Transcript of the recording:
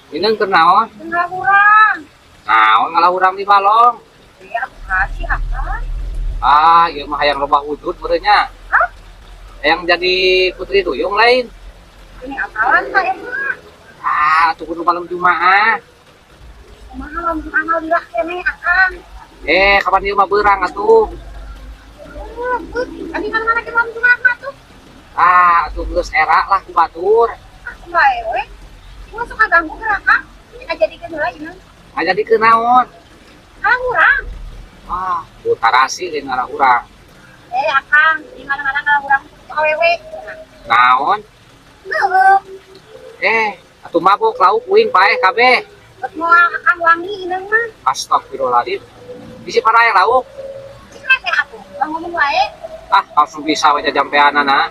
Ini kenaon? Tinggal kurang. Naon ngalah urang di balong. Ya, kasih akan. Ah, ieu mah hayang loba wujud beureunya. Hah? Hayang jadi putri duyung lain. Ini akalan tak emang. Ah, atuh kudu malam Jumaah. Kumaha lamun amal dilah kene akan. Kapan ieu mah beurang atuh. Ani mana ke lamun kumaha tuh? Ah, atuh geus era lah ku batur. Aku bae we. Gua suka ganggu gerak. Kita jadikan heula ieu. Ngajadikeun naon? Kalang urang. Ah, utarasi lain ngalah urang. Akang, di mana-mana kalang urang awewe. Naon? Heueuh. Atuh mabok lauk uing paeh kabeh. Bet moal akang wangi ineung mah. Astagfirullahaladzim. Bisi paraya lauk. Cik teh atuh. Lah ngomong wae. Ah, langsung bisa we jajampeanana.